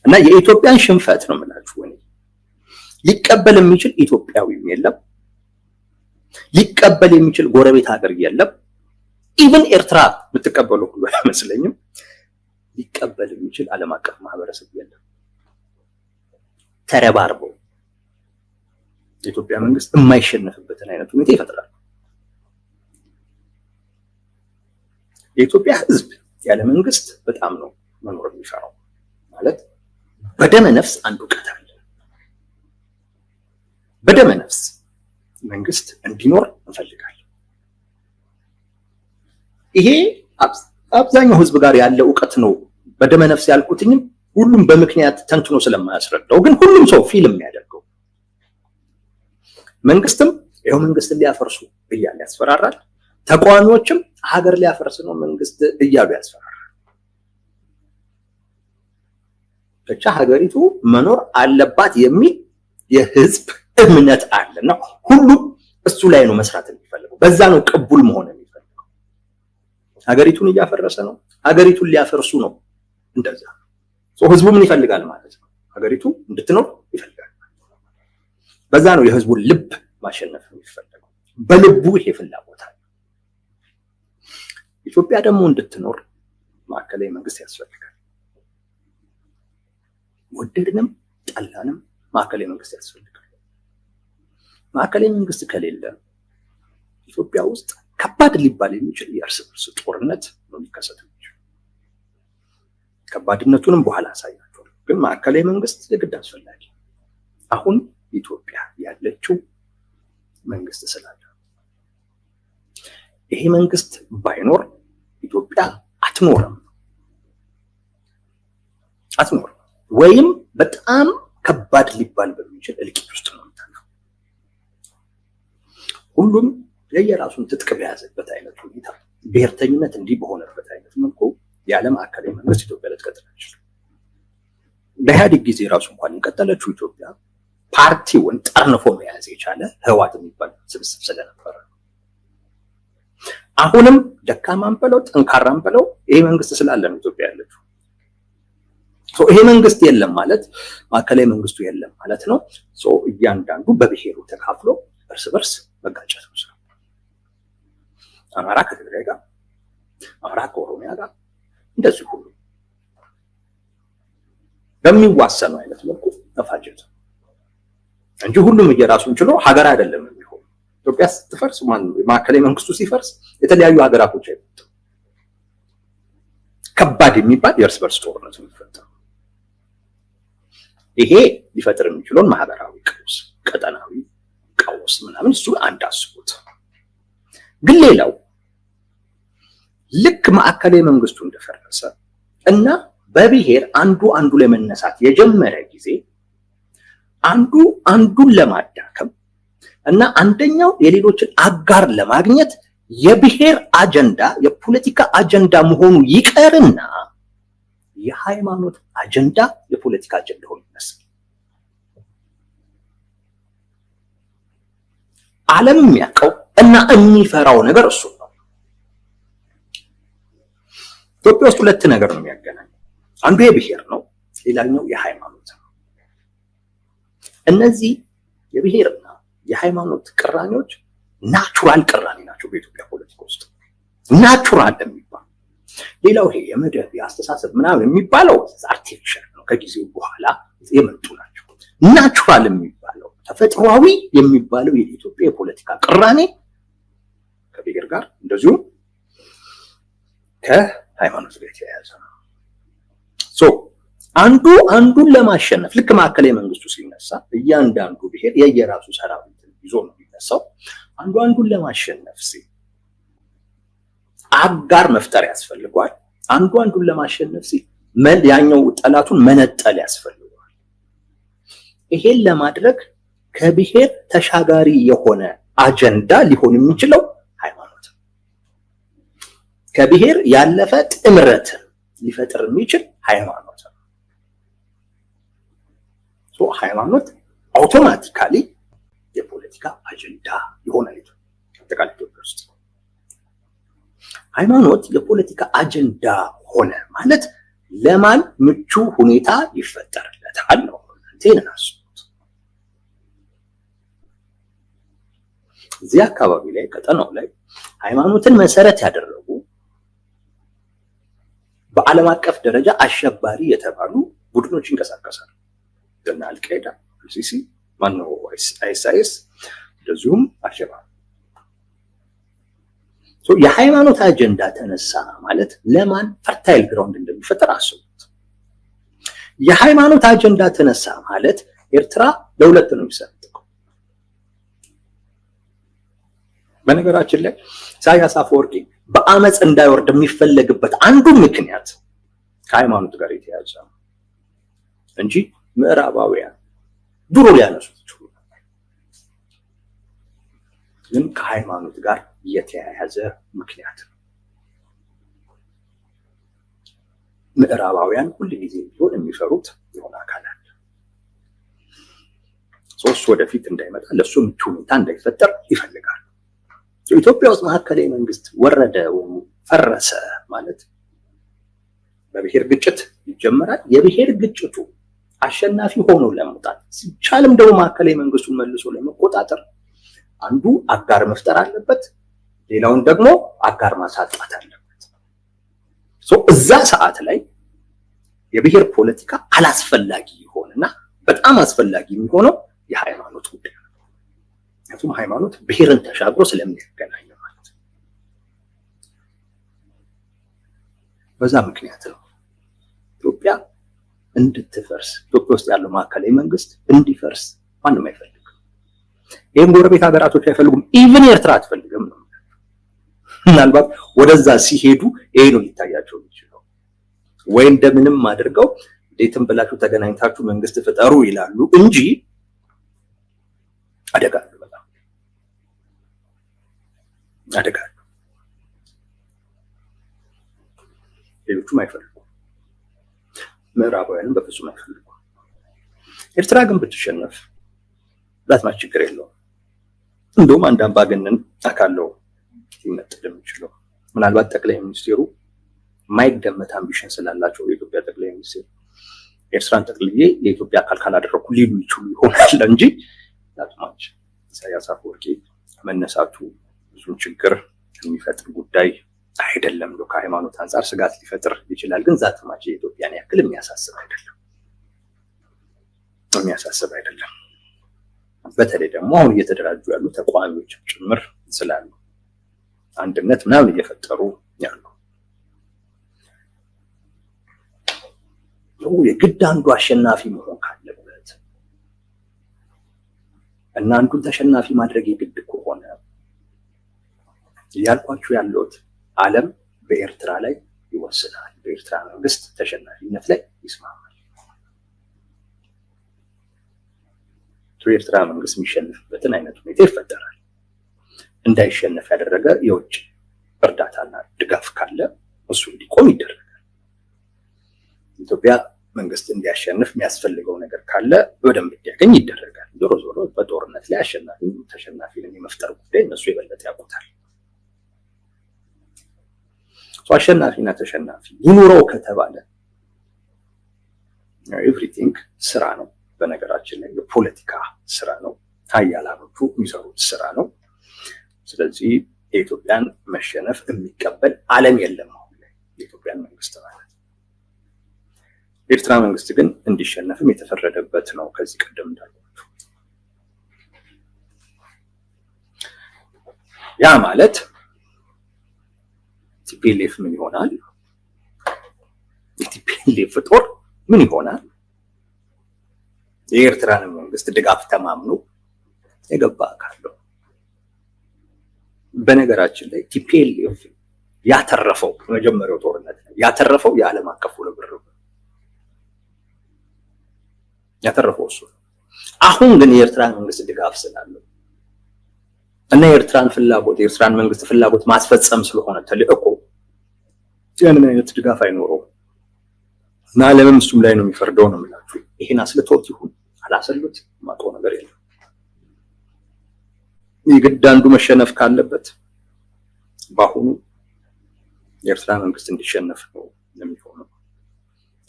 እና የኢትዮጵያን ሽንፈት ነው የምላችሁ። ወይ ሊቀበል የሚችል ኢትዮጵያዊም የለም፣ ሊቀበል የሚችል ጎረቤት ሀገር የለም። ኢቭን ኤርትራ ብትቀበሉ ሁሉ አይመስለኝም። ሊቀበል የሚችል ዓለም አቀፍ ማህበረሰብ የለም። ተረባርበው የኢትዮጵያ መንግስት የማይሸነፍበትን አይነት ሁኔታ ይፈጥራል። የኢትዮጵያ ህዝብ ያለ መንግስት በጣም ነው መኖር የሚፈራው። ማለት በደመ ነፍስ አንድ እውቀት አለ። በደመ ነፍስ መንግስት እንዲኖር እንፈልጋለን። ይሄ አብዛኛው ህዝብ ጋር ያለ እውቀት ነው። በደመ ነፍስ ያልኩትኝም ሁሉም በምክንያት ተንትኖ ስለማያስረዳው ግን ሁሉም ሰው ፊልም የሚያደርገው መንግስትም ይሄው መንግስትን ሊያፈርሱ እያለ ያስፈራራል። ተቃዋሚዎችም ሀገር ሊያፈርስ ነው መንግስት እያሉ ያስፈራራል። ብቻ ሀገሪቱ መኖር አለባት የሚል የህዝብ እምነት አለና ሁሉም እሱ ላይ ነው መስራት የሚፈልገው። በዛ ነው ቅቡል መሆን የሚፈልገው። ሀገሪቱን እያፈረሰ ነው፣ ሀገሪቱን ሊያፈርሱ ነው። እንደዛ ህዝቡ ምን ይፈልጋል ማለት ነው? ሀገሪቱ እንድትኖር ይፈልጋል። በዛ ነው የህዝቡን ልብ ማሸነፍ የሚፈልገው። በልቡ ይሄ ፍላጎት አለ። ኢትዮጵያ ደግሞ እንድትኖር ማዕከላዊ መንግስት ያስፈልጋል። ወደድንም ጠላንም ማዕከላዊ መንግስት ያስፈልጋል። ማዕከላዊ መንግስት ከሌለ ኢትዮጵያ ውስጥ ከባድ ሊባል የሚችል የእርስ በርስ ጦርነት ነው ሊከሰት የሚችል። ከባድነቱንም በኋላ አሳያቸዋለሁ። ግን ማዕከላዊ መንግስት የግድ አስፈላጊ። አሁን ኢትዮጵያ ያለችው መንግስት ስላለ ይሄ መንግስት ባይኖር ኢትዮጵያ አትኖርም ወይም በጣም ከባድ ሊባል በሚችል እልቂት ውስጥ ነው የምታለው። ሁሉም የየራሱን ትጥቅ በያዘበት አይነት ሁኔታ ብሔርተኝነት እንዲህ በሆነበት አይነት መልኩ የዓለም ማዕከላዊ መንግስት ኢትዮጵያ ልትቀጥል አይችልም። በኢህአዴግ ጊዜ ራሱ እንኳን የቀጠለችው ኢትዮጵያ ፓርቲውን ጠርንፎ መያዝ የቻለ ህወሓት የሚባል ስብስብ ስለነበረ አሁንም ደካማም በለው ጠንካራም በለው ይሄ መንግስት ስላለ ነው ኢትዮጵያ ያለችው። ይሄ መንግስት የለም ማለት ማዕከላዊ መንግስቱ የለም ማለት ነው። እያንዳንዱ በብሔሩ ተካፍሎ እርስ በርስ መጋጨት ነው። አማራ ከትግራይ ጋር፣ አማራ ከኦሮሚያ ጋር እንደዚህ ሁሉ በሚዋሰኑ አይነት መልኩ መፋጀት እንጂ ሁሉም እየራሱን ችሎ ሀገር አይደለም የሚሆነው። ኢትዮጵያ ስትፈርስ ማዕከላዊ መንግስቱ ሲፈርስ የተለያዩ ሀገራቶች አይፈጠሩ። ከባድ የሚባል የእርስ በርስ ጦርነት የሚፈጠሩ ይሄ ሊፈጥር የሚችለውን ማህበራዊ ቀውስ፣ ቀጠናዊ ቀውስ ምናምን እሱ አንድ አስቡት። ግን ሌላው ልክ ማዕከላዊ መንግስቱ እንደፈረሰ እና በብሔር አንዱ ላይ መነሳት የጀመረ ጊዜ አንዱ አንዱን ለማዳከም እና አንደኛው የሌሎችን አጋር ለማግኘት የብሔር አጀንዳ የፖለቲካ አጀንዳ መሆኑ ይቀርና የሃይማኖት አጀንዳ የፖለቲካ አጀንዳ ሆኖ ይነሳል። ዓለም የሚያውቀው እና የሚፈራው ነገር እሱ ነው። ኢትዮጵያ ውስጥ ሁለት ነገር ነው የሚያገናኘው። አንዱ የብሔር ነው፣ ሌላኛው የሃይማኖት ነው። እነዚህ የብሔርና የሃይማኖት ቅራኔዎች ናቹራል ቅራኔ ናቸው በኢትዮጵያ ፖለቲካ ውስጥ። ናቹራል የሚባል ሌላው ይሄ የመደብ የአስተሳሰብ ምናምን የሚባለው አርቲፊሻል ነው፣ ከጊዜው በኋላ የመጡ ናቸው። ናቹራል የሚባለው ተፈጥሯዊ የሚባለው የኢትዮጵያ የፖለቲካ ቅራኔ ከብሔር ጋር እንደዚሁም ከሃይማኖት ጋር የተያያዘ ነው። አንዱ አንዱን ለማሸነፍ ልክ ማዕከላዊ መንግስቱ ሲነሳ እያንዳንዱ ብሔር የየራሱ ሰራዊት ይዞ ነው የሚነሳው። አንዱ አንዱን ለማሸነፍ ሲል አጋር መፍጠር ያስፈልገዋል። አንዱ አንዱን ለማሸነፍ ሲል ያኛው ጠላቱን መነጠል ያስፈልገዋል። ይሄን ለማድረግ ከብሔር ተሻጋሪ የሆነ አጀንዳ ሊሆን የሚችለው ሃይማኖት ነው። ከብሔር ያለፈ ጥምረትን ሊፈጥር የሚችል ሃይማኖት ነው። ሃይማኖት አውቶማቲካሊ የፖለቲካ አጀንዳ ይሆናል። አጠቃላይ ኢትዮጵያ ውስጥ ሃይማኖት የፖለቲካ አጀንዳ ሆነ ማለት ለማን ምቹ ሁኔታ ይፈጠርለታል ነው። እንትን አስቡት። እዚህ አካባቢ ላይ ቀጠናው ላይ ሃይማኖትን መሰረት ያደረጉ በዓለም አቀፍ ደረጃ አሸባሪ የተባሉ ቡድኖች ይንቀሳቀሳሉ። እና አልቃይዳ፣ አልሲሲ፣ ማነው አይኤስ እንደዚሁም አልሸባብ። የሃይማኖት አጀንዳ ተነሳ ማለት ለማን ፈርታይል ግራውንድ እንደሚፈጠር አስቡት። የሃይማኖት አጀንዳ ተነሳ ማለት ኤርትራ ለሁለት ነው የሚሰጠው። በነገራችን ላይ ኢሳያስ አፈወርቂ በአመፅ እንዳይወርድ የሚፈለግበት አንዱ ምክንያት ከሃይማኖት ጋር የተያያዘ ነው እንጂ ምዕራባውያን ድሮ ሊያነሱት ይችላሉ፣ ግን ከሃይማኖት ጋር የተያያዘ ምክንያት ነው። ምዕራባውያን ሁሉ ጊዜ ቢሆን የሚፈሩት የሆነ አካል አለ። ሶስት ወደፊት እንዳይመጣ ለሱ ምቹ ሁኔታ እንዳይፈጠር ይፈልጋሉ። ኢትዮጵያ ውስጥ ማዕከላዊ መንግስት ወረደ ወይም ፈረሰ ማለት በብሔር ግጭት ይጀምራል። የብሔር ግጭቱ አሸናፊ ሆኖ ለመውጣት ሲቻልም ደግሞ ማዕከላዊ መንግስቱን መልሶ ለመቆጣጠር አንዱ አጋር መፍጠር አለበት፣ ሌላውን ደግሞ አጋር ማሳጣት አለበት። እዛ ሰዓት ላይ የብሔር ፖለቲካ አላስፈላጊ ይሆንና በጣም አስፈላጊ የሚሆነው የሃይማኖት ጉዳይ ነው። ምክንያቱም ሃይማኖት ብሔርን ተሻግሮ ስለሚያገናኝ ማለት ነው። በዛ ምክንያት ነው ኢትዮጵያ እንድትፈርስ፣ ኢትዮጵያ ውስጥ ያለው ማዕከላዊ መንግስት እንዲፈርስ ማንም አይፈልግም። ይህም ጎረቤት ሀገራቶች አይፈልጉም። ኢቭን ኤርትራ አትፈልግም ነው። ምናልባት ወደዛ ሲሄዱ ይሄ ነው ሊታያቸው የሚችለው። ወይ እንደምንም አድርገው እንዴትም ብላችሁ ተገናኝታችሁ መንግስት ፍጠሩ ይላሉ እንጂ አደጋሉ፣ በጣም አደጋሉ። ሌሎቹም አይፈልጉም፣ ምዕራባውያንም በፍጹም አይፈልጉም። ኤርትራ ግን ብትሸነፍ ላትማ ችግር የለውም። እንደውም አንድ አምባገነን አካለው ሊመጥል የሚችለው ምናልባት ጠቅላይ ሚኒስቴሩ ማይገመት አምቢሽን ስላላቸው የኢትዮጵያ ጠቅላይ ሚኒስቴር ኤርትራን ጠቅልዬ የኢትዮጵያ አካል ካላደረኩ ሊሉ ይችሉ ይሆናል እንጂ ላትማች ኢሳያስ አፈወርቂ መነሳቱ ብዙም ችግር የሚፈጥር ጉዳይ አይደለም። ከሃይማኖት አንጻር ስጋት ሊፈጥር ይችላል፣ ግን ዛትማች የኢትዮጵያን ያክል የሚያሳስብ አይደለም። በተለይ ደግሞ አሁን እየተደራጁ ያሉ ተቃዋሚዎች ጭምር ስላሉ አንድነት ምናምን እየፈጠሩ ያሉ የግድ አንዱ አሸናፊ መሆን ካለበት እና አንዱን ተሸናፊ ማድረግ የግድ ከሆነ እያልኳችሁ ያለሁት ዓለም በኤርትራ ላይ ይወስናል። በኤርትራ መንግስት ተሸናፊነት ላይ ይስማማል። የኤርትራ መንግስት የሚሸንፍበትን አይነት ሁኔታ ይፈጠራል። እንዳይሸነፍ ያደረገ የውጭ እርዳታና ድጋፍ ካለ እሱ እንዲቆም ይደረጋል። ኢትዮጵያ መንግስት እንዲያሸንፍ የሚያስፈልገው ነገር ካለ በደንብ እንዲያገኝ ይደረጋል። ዞሮ ዞሮ በጦርነት ላይ አሸናፊ ተሸናፊን የመፍጠር ጉዳይ እነሱ የበለጠ ያውቁታል። አሸናፊና ተሸናፊ ይኑረው ከተባለ ኤቭሪቲንግ ስራ ነው። በነገራችን ላይ የፖለቲካ ስራ ነው። ሀያላኖቹ የሚሰሩት ስራ ነው። ስለዚህ የኢትዮጵያን መሸነፍ የሚቀበል ዓለም የለም አሁን ላይ የኢትዮጵያን መንግስት ማለት። የኤርትራ መንግስት ግን እንዲሸነፍም የተፈረደበት ነው። ከዚህ ቀደም እንዳልኳችሁ ያ ማለት ቲፒኤልኤፍ ምን ይሆናል? የቲፒኤልኤፍ ጦር ምን ይሆናል? የኤርትራን መንግስት ድጋፍ ተማምኖ የገባ አካል ነው። በነገራችን ላይ ቲፒኤልኤፍ ያተረፈው መጀመሪያው ጦርነት ላይ ያተረፈው የዓለም አቀፉ ርብርብ ያተረፈው እሱ። አሁን ግን የኤርትራ መንግስት ድጋፍ ስላለው እና የኤርትራን ፍላጎት የኤርትራን መንግስት ፍላጎት ማስፈጸም ስለሆነ ተልእኮ ምን አይነት ድጋፍ አይኖረውም እና ዓለምም እሱም ላይ ነው የሚፈርደው ነው የምላችሁ። ይሄን አስልቶት ይሁን አላሰሉት ማጥቶ ነገር የለም። የግድ አንዱ መሸነፍ ካለበት በአሁኑ የኤርትራ መንግስት እንዲሸነፍ ነው የሚሆነው።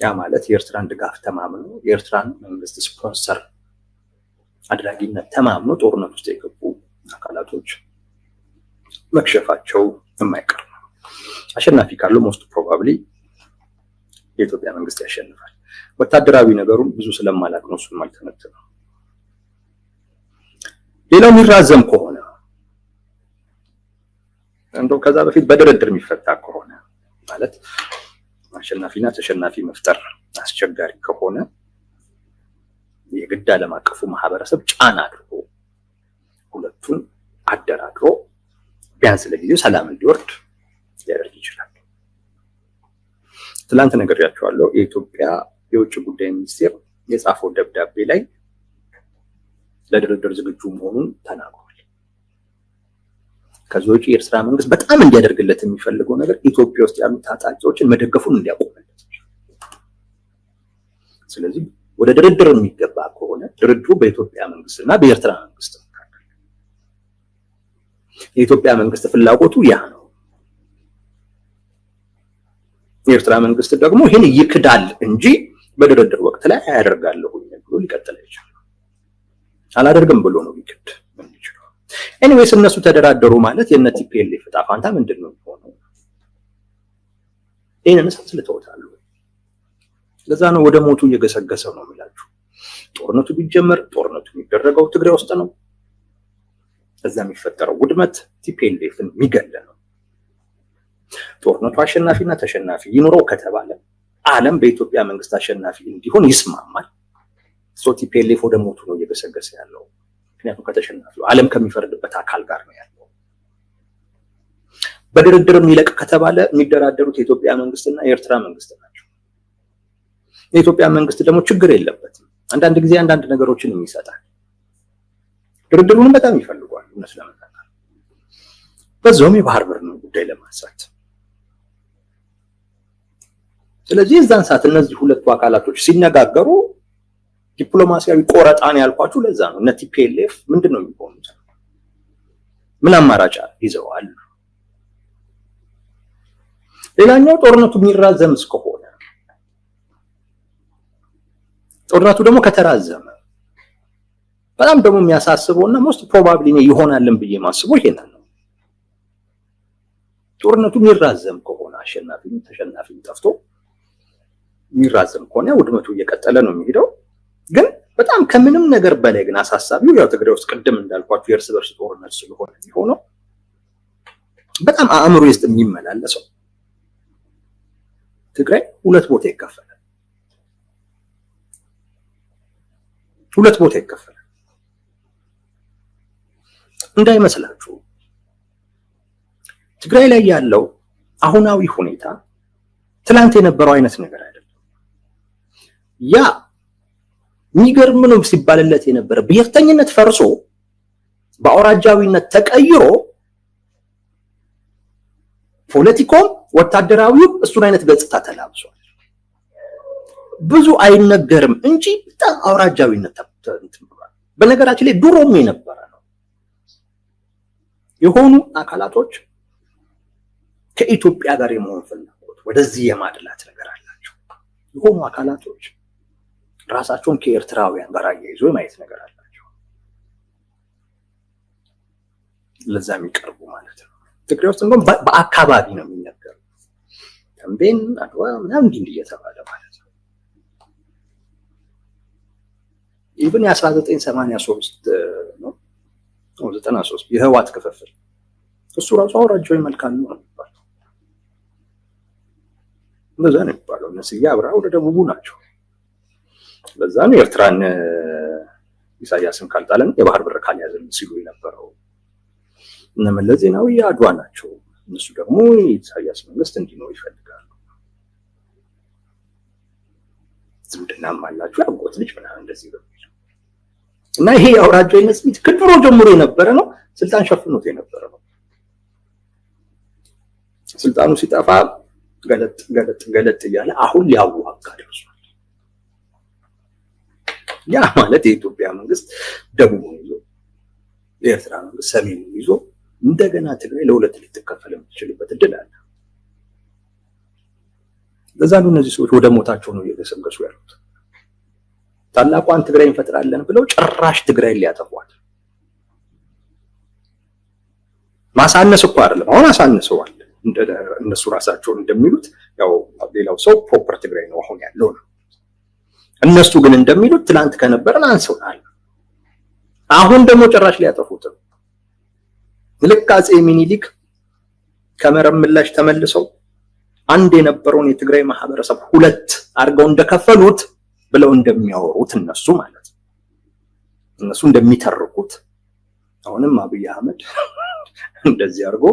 ያ ማለት የኤርትራን ድጋፍ ተማምኖ የኤርትራን መንግስት ስፖንሰር አድራጊነት ተማምኖ ጦርነት ውስጥ የገቡ አካላቶች መክሸፋቸው የማይቀር ነው። አሸናፊ ካለው ሞስት ፕሮባብሊ የኢትዮጵያ መንግስት ያሸንፋል። ወታደራዊ ነገሩን ብዙ ስለማላቅ ነው እሱን ማለት ነው። ሌላው የሚራዘም ከሆነ እንደው ከዛ በፊት በድርድር የሚፈታ ከሆነ ማለት አሸናፊና ተሸናፊ መፍጠር አስቸጋሪ ከሆነ የግድ ዓለም አቀፉ ማህበረሰብ ጫና አድርጎ ሁለቱን አደራድሮ ቢያንስ ለጊዜው ሰላም እንዲወርድ ሊያደርግ ይችላል። ትላንት ነግሬያቸዋለሁ። የኢትዮጵያ የውጭ ጉዳይ ሚኒስቴር የጻፈው ደብዳቤ ላይ ለድርድር ዝግጁ መሆኑን ተናግሯል። ከዚህ ውጪ የኤርትራ መንግስት በጣም እንዲያደርግለት የሚፈልገው ነገር ኢትዮጵያ ውስጥ ያሉ ታጣቂዎችን መደገፉን እንዲያቆምለት። ስለዚህ ወደ ድርድር የሚገባ ከሆነ ድርድሩ በኢትዮጵያ መንግስትና በኤርትራ መንግስት መካከል፣ የኢትዮጵያ መንግስት ፍላጎቱ ያ ነው። የኤርትራ መንግስት ደግሞ ይህን ይክዳል እንጂ በድርድር ወቅት ላይ አያደርጋለሁ ብሎ ሊቀጥል አይችልም። አላደርግም ብሎ ነው ሊክድ የሚችለው። ኤኒዌይስ እነሱ ተደራደሩ ማለት የነ ቲፒኤልኤፍ ዕጣ ፈንታ ምንድን ነው የሚሆነው? ይህንን አስልተውታል። ለዛ ነው ወደ ሞቱ እየገሰገሰ ነው የሚላችሁ። ጦርነቱ ቢጀመር ጦርነቱ የሚደረገው ትግራይ ውስጥ ነው። እዛ የሚፈጠረው ውድመት ቲፒኤልኤፍን የሚገል ነው። ጦርነቱ አሸናፊና ተሸናፊ ይኖረው ከተባለ ዓለም በኢትዮጵያ መንግስት አሸናፊ እንዲሆን ይስማማል። ቲፒኤልኤፍ ወደ ሞቱ ነው እየገሰገሰ ያለው። ምክንያቱም ከተሸናፊው ዓለም ከሚፈርድበት አካል ጋር ነው ያለው። በድርድር የሚለቅ ከተባለ የሚደራደሩት የኢትዮጵያ መንግስትና የኤርትራ መንግስት ናቸው። የኢትዮጵያ መንግስት ደግሞ ችግር የለበትም። አንዳንድ ጊዜ አንዳንድ ነገሮችን ይሰጣል። ድርድሩንም በጣም ይፈልጓል እነሱ ለመናገር። በዛውም የባህር በር ነው ጉዳይ ለማንሳት። ስለዚህ እዛን ሰዓት እነዚህ ሁለቱ አካላቶች ሲነጋገሩ ዲፕሎማሲያዊ ቆረጣን ያልኳችሁ ለዛ ነው። እነ ቲፒኤልኤፍ ምንድነው የሚሆኑት? ምን አማራጭ ይዘዋል? ሌላኛው ጦርነቱ የሚራዘም እስከሆነ፣ ጦርነቱ ደግሞ ከተራዘመ በጣም ደግሞ የሚያሳስበውና ሞስት ፕሮባብሊ ይሆናልን ብዬ ማስበው ይሄንን ነው። ጦርነቱ የሚራዘም ከሆነ አሸናፊም ተሸናፊም ጠፍቶ የሚራዘም ከሆነ ውድመቱ እየቀጠለ ነው የሚሄደው። ግን በጣም ከምንም ነገር በላይ ግን አሳሳቢው ያው ትግራይ ውስጥ ቅድም እንዳልኳችሁ የእርስ በርስ ጦርነት ስለሆነ የሚሆነው በጣም አእምሮ ውስጥ የሚመላለሰው ትግራይ ሁለት ቦታ ይከፈላል። ሁለት ቦታ ይከፈላል እንዳይመስላችሁ። ትግራይ ላይ ያለው አሁናዊ ሁኔታ ትላንት የነበረው አይነት ነገር አይደለም። ያ የሚገርም ነው ሲባልለት የነበረ ብሔርተኝነት ፈርሶ በአውራጃዊነት ተቀይሮ ፖለቲካው ወታደራዊው እሱን አይነት ገጽታ ተላብሷል። ብዙ አይነገርም እንጂ በጣም አውራጃዊነት ተንትምሯል። በነገራችን ላይ ድሮም የነበረ ነው። የሆኑ አካላቶች ከኢትዮጵያ ጋር የመሆን ፍላጎት ወደዚህ የማድላት ነገር አላቸው። የሆኑ አካላቶች ራሳቸውን ከኤርትራውያን ጋር አያይዞ የማየት ነገር አላቸው። ለዛ የሚቀርቡ ማለት ነው። ትግራይ ውስጥ እንኳን በአካባቢ ነው የሚነገረው። ተንቤን፣ አድዋ ምናምን እንዲህ እየተባለ ማለት ነው። ኢቭን የ1983 ነው 93 የህዋት ክፍፍል እሱ ራሱ አውራጃዊ መልካም ነው የሚባለው። እንደዛ ነው የሚባለው። እነዚህ አብራ ወደ ደቡቡ ናቸው። በዛ ነው ኤርትራን ኢሳያስን ካልጣለን የባህር በር ካልያዘን ሲሉ የነበረው እነ መለስ ዜናዊ አድዋ ናቸው። እነሱ ደግሞ የኢሳያስ መንግስት እንዲኖር ይፈልጋሉ። ዝምድናም አላቸው ያጎት ልጅ ምናምን እንደዚህ በሚል እና ይሄ የአውራጃዊነት ስሜት ከድሮ ጀምሮ የነበረ ነው። ስልጣን ሸፍኖት የነበረ ነው። ስልጣኑ ሲጠፋ ገለጥ ገለጥ ገለጥ እያለ አሁን ሊያዋጋ ደርሷል። ያ ማለት የኢትዮጵያ መንግስት ደቡቡን ይዞ የኤርትራ መንግስት ሰሜኑን ይዞ እንደገና ትግራይ ለሁለት ልትከፈል የምትችልበት እድል አለ። ለዛ ነው እነዚህ ሰዎች ወደ ሞታቸው ነው እየገሰገሱ ያሉት። ታላቋን ትግራይ እንፈጥራለን ብለው ጭራሽ ትግራይ ሊያጠፏት። ማሳነስ እኮ አይደለም፣ አሁን አሳንሰዋል። እነሱ ራሳቸው እንደሚሉት ያው ሌላው ሰው ፕሮፐር ትግራይ ነው አሁን ያለው ነው። እነሱ ግን እንደሚሉት ትላንት ከነበረን አንሰውናል። አሁን ደግሞ ጭራሽ ሊያጠፉት ነው። ልክ አፄ ሚኒሊክ ከመረብ ምላሽ ተመልሰው አንድ የነበረውን የትግራይ ማህበረሰብ ሁለት አድርገው እንደከፈሉት ብለው እንደሚያወሩት እነሱ ማለት ነው። እነሱ እንደሚተርኩት አሁንም አብይ አህመድ እንደዚህ አድርጎ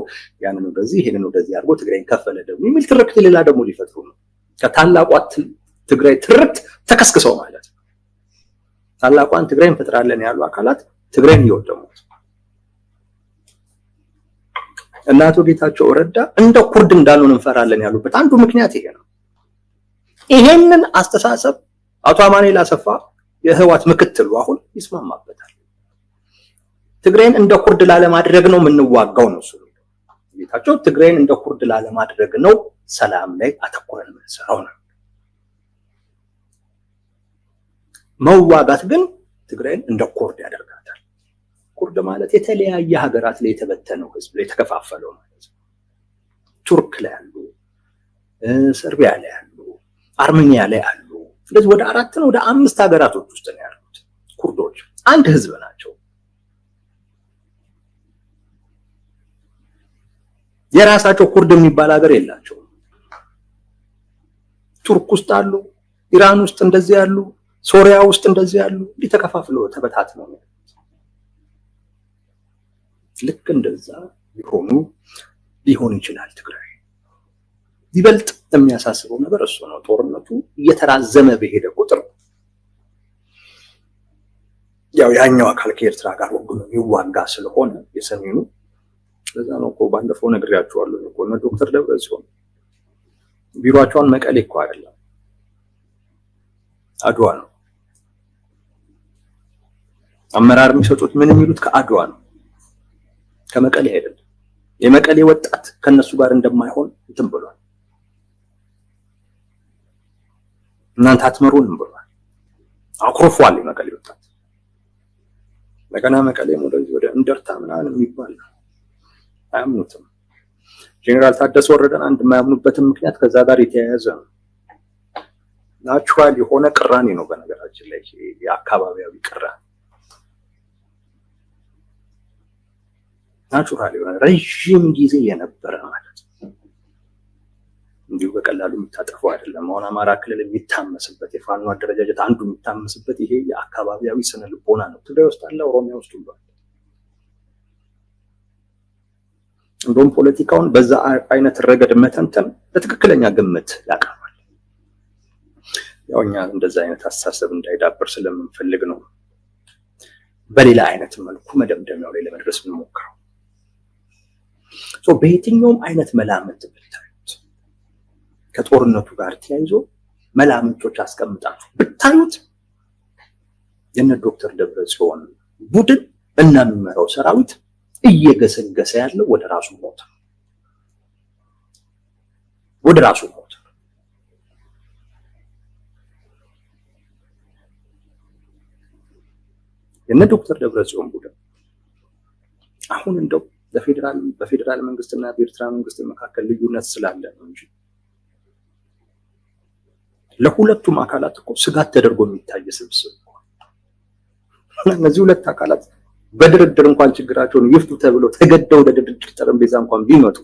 ያንን ወደዚህ ይሄንን ወደዚህ አድርጎ ትግራይን ከፈለ ደግሞ የሚል ትርክት ሌላ ደግሞ ሊፈጥሩ ነው። ከታላቋ ትግራይ ትርክት ተከስክሰው ማለት ነው። ታላቋን ትግራይን እንፈጥራለን ያሉ አካላት ትግራይን እየወደሙት። እና አቶ ጌታቸው ረዳ እንደ ኩርድ እንዳልሆን እንፈራለን ያሉበት አንዱ ምክንያት ይሄ ነው። ይሄንን አስተሳሰብ አቶ አማኑኤል አሰፋ የህወሓት ምክትሉ አሁን ይስማማበታል። ትግራይን እንደ ኩርድ ላለማድረግ ነው የምንዋጋው ነው እሱ። ጌታቸው ትግራይን እንደ ኩርድ ላለማድረግ ነው ሰላም ላይ አተኩረን የምንሰራው ነው። መዋጋት ግን ትግራይን እንደ ኩርድ ያደርጋታል። ኩርድ ማለት የተለያየ ሀገራት ላይ የተበተነው ህዝብ ላይ የተከፋፈለው ማለት ነው። ቱርክ ላይ ያሉ፣ ሰርቢያ ላይ ያሉ፣ አርሜኒያ ላይ ያሉ፣ ስለዚህ ወደ 4 ነው ወደ 5 ሀገራቶች ውስጥ ነው ያሉት ኩርዶች አንድ ህዝብ ናቸው። የራሳቸው ኩርድ የሚባል ሀገር የላቸውም። ቱርክ ውስጥ አሉ፣ ኢራን ውስጥ እንደዚህ ያሉ፣ ሶሪያ ውስጥ እንደዚህ ያሉ፣ እንዲህ ተከፋፍለው ተበታትነው ነው። ልክ እንደዛ ሊሆን ይችላል ትግራይ። ይበልጥ የሚያሳስበው ነገር እሱ ነው። ጦርነቱ እየተራዘመ በሄደ ቁጥር ያው ያኛው አካል ከኤርትራ ጋር ወግኖ ይዋጋ ስለሆነ የሰሜኑ ለዛ ነው እኮ ባለፈው ነግሬያቸዋለሁ እኮ ነው ዶክተር ደብረጽዮን ቢሮአቸውን መቀሌ እኮ አይደለም አድዋ ነው። አመራር የሚሰጡት ምን የሚሉት ከአድዋ ነው ከመቀሌ አይደለም። የመቀሌ ወጣት ከነሱ ጋር እንደማይሆን እንትን ብሏል። እናንተ አትመሩንም ብሏል። አኩርፏል የመቀሌ ወጣት። ለገና መቀሌ ወደ እንደርታ ምናምን የሚባል አያምኑትም። ጄኔራል ታደሰ ወረደን አንድ የማያምኑበትም ምክንያት ከዛ ጋር የተያያዘ ነው። ናቹራል የሆነ ቅራኔ ነው። በነገራችን ላይ የአካባቢያዊ ቅራኔ ናቹራል የሆነ ረጅም ጊዜ የነበረ ማለት ነው። እንዲሁ በቀላሉ የሚታጠፈው አይደለም። አሁን አማራ ክልል የሚታመስበት የፋኖ አደረጃጀት አንዱ የሚታመስበት ይሄ የአካባቢያዊ ስነ ልቦና ነው። ትግራይ ውስጥ አለ፣ ኦሮሚያ ውስጥ ሁሉ አለ። እንደውም ፖለቲካውን በዛ አይነት ረገድ መተንተን በትክክለኛ ግምት ያቀርባል። ያው እኛ እንደዛ አይነት አስተሳሰብ እንዳይዳበር ስለምንፈልግ ነው በሌላ አይነት መልኩ መደምደሚያው ላይ ለመድረስ እንሞክረው። በየትኛውም አይነት መላምት ብታዩት ከጦርነቱ ጋር ተያይዞ መላምቶች አስቀምጣችሁ ብታዩት የነ ዶክተር ደብረጽዮን ቡድን እና የሚመራው ሰራዊት እየገሰገሰ ያለው ወደ ራሱ ሞት የነ ዶክተር ደብረጽዮን ቡድን አሁን እንደው በፌደራል መንግስትና በኤርትራ መንግስት መካከል ልዩነት ስላለ ነው እንጂ ለሁለቱም አካላት እኮ ስጋት ተደርጎ የሚታይ ስብስብ ነው። እነዚህ ሁለት አካላት በድርድር እንኳን ችግራቸውን ይፍቱ ተብሎ ተገደው ወደ ድርድር ጠረጴዛ እንኳን ቢመጡ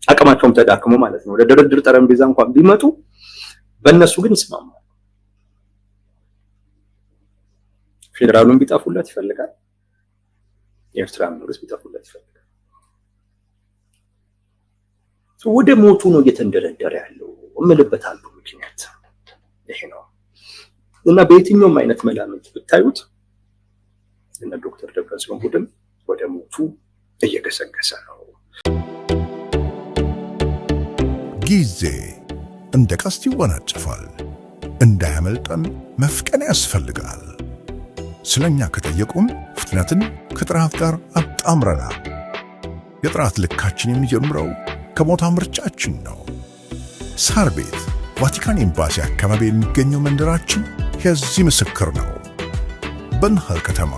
አቅማቸውም ተዳክሞ ማለት ነው ወደ ድርድር ጠረጴዛ እንኳን ቢመጡ በእነሱ ግን ይስማማሉ። ፌደራሉን ቢጠፉለት ይፈልጋል፣ የኤርትራ መንግስት ቢጠፉለት ይፈልጋል። ወደ ሞቱ ነው እየተንደረደረ ያለው እምልበት አንዱ ምክንያት ይሄ ነው። እና በየትኛውም አይነት መላምት ብታዩት እና ዶክተር ደብረጽዮን ቡድን ወደ ሞቱ እየገሰገሰ ነው። ጊዜ እንደ ቀስት ይወናጨፋል፣ እንዳያመልጠን መፍቀን ያስፈልጋል። ስለኛ ከጠየቁም ፍጥነትን ከጥራት ጋር አጣምረናል። የጥራት ልካችን የሚጀምረው ከቦታ ምርጫችን ነው። ሳር ቤት ቫቲካን ኤምባሲ አካባቢ የሚገኘው መንደራችን የዚህ ምስክር ነው። በንሃር ከተማ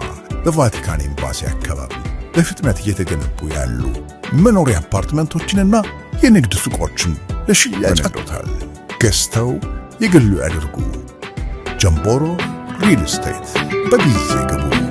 በቫቲካን ኤምባሲ አካባቢ በፍጥነት እየተገነቡ ያሉ መኖሪያ አፓርትመንቶችንና የንግድ ሱቆችን ለሽያጭ አድርገዋል። ገዝተው የግሉ ያድርጉ። ጀምቦሮ ሪል ስቴት በጊዜ ግቡ።